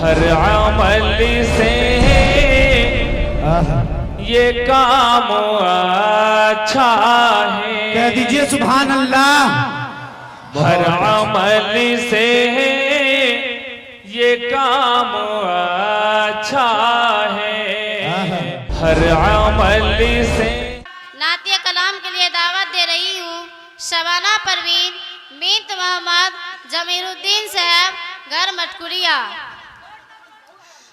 हर अमल से ये काम अच्छा है। कह दीजिए सुभान अल्लाह। हर अमल से ये काम अच्छा है। हर अमल से नातिया कलाम के लिए दावत दे रही हूँ शबाना परवीन बिन्त मोहम्मद जमीरुद्दीन साहब घर मटकुरिया।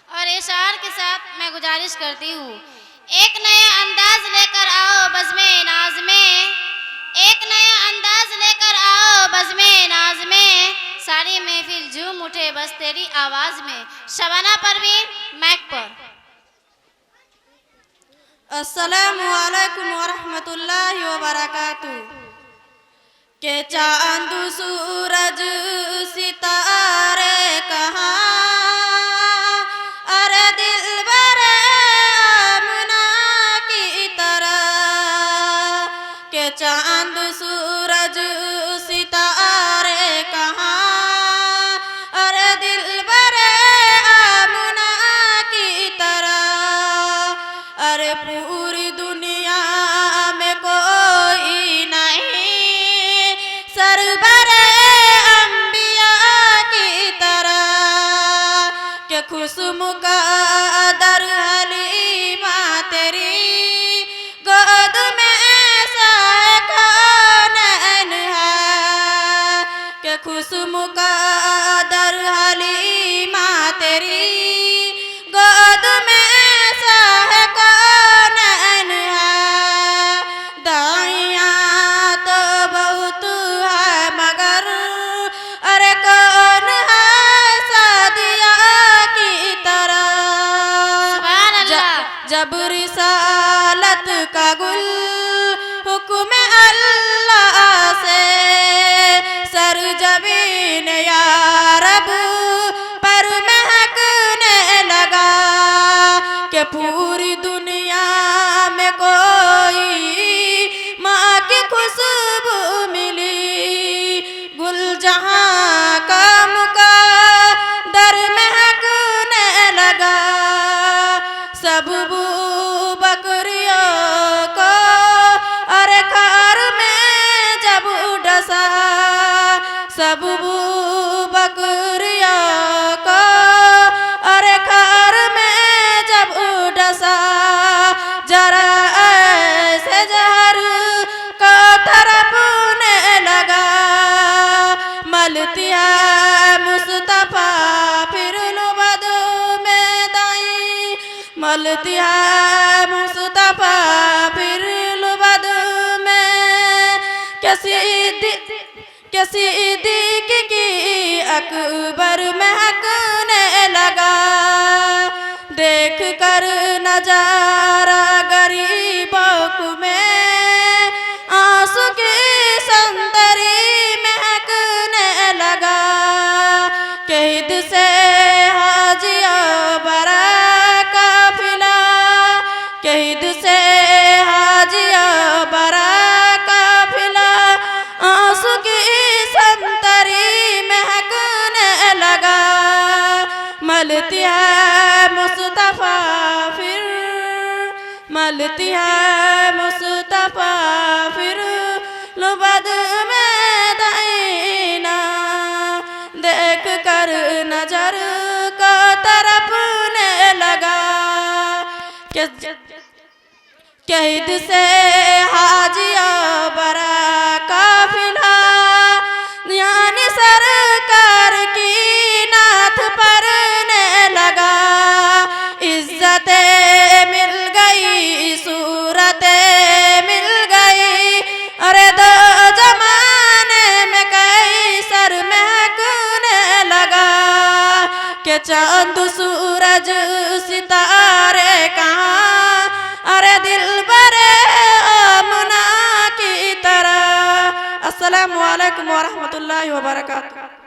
और इशार के साथ मैं गुजारिश करती हूँ, एक नया अंदाज लेकर आओ बज़्मे नाज में, एक नया अंदाज लेकर आओ बज़्मे नाज में, सारी महफिल झूम उठे बस तेरी आवाज में। शबाना परवीन मैक पर। अस्सलामु अलैकुम वरहमतुल्लाहि वबरकातुहू। के चांद सूरज सितारे कहाँ, अरे दिलबर आमना की तरह। के चांद सूरज सितारे कहाँ, अरे दिलबर आमना की तरह। अरे पूरी दुनिया में कोई नहीं सरबर अंबिया की तरह। के खुशबू का दर हलीमा तेरी गोद में ऐसा कौन है। के खुशबू का दर हलीमा तेरी गोद में ऐसा है कौन है। दाइयाँ तो बहुत है मगर अरे कौन है सादिया की तरह। सुभान अल्लाह। जब रिसालत का गुल हुक्म अल्लाह से सरजमीन या रब पर महकने लगा। कि पूरी दुनिया में कोई माँ की खुशबू मिली, गुल जहाँ का मुक़द्दर महकने लगा। सब बू बकरियों को अरे खार में जब डसा, सब बू बकरियों को अरे खार में जब डसा। जरा ऐसे जहर को तरफने लगा। मलती है मुस्तफा फिर लुबदू में दाई, मलती है मुस्तफा फिर लुबदू में। किसी दिक की अकबर महकने लगा। देख कर नजारा गरीबों में आंसू की संतरी महकने लगा। कैद से हाजियों बरा काफिला, कैद से हाजियों बरा काफिला, आंसू की संतरी महकने लगा। मलती है मुस्तफा फिर, मलती है मुस्तफा फिर लुबद में दाइना। देख कर नजर को तरफने लगा। कैद से हाजिया बरा काफिला, यानी सरकार की नाथ परने लगा। इज्जतें मिल गई सूरतें मिल गई, अरे दो जमाने में कई सर महकने लगा। के चांद सूरज सितारे कहाँ, अरे दिल बरे आमना की तरह। अस्सलामु अलैकुम वरहमतुल्लाहि वबरकातुहू।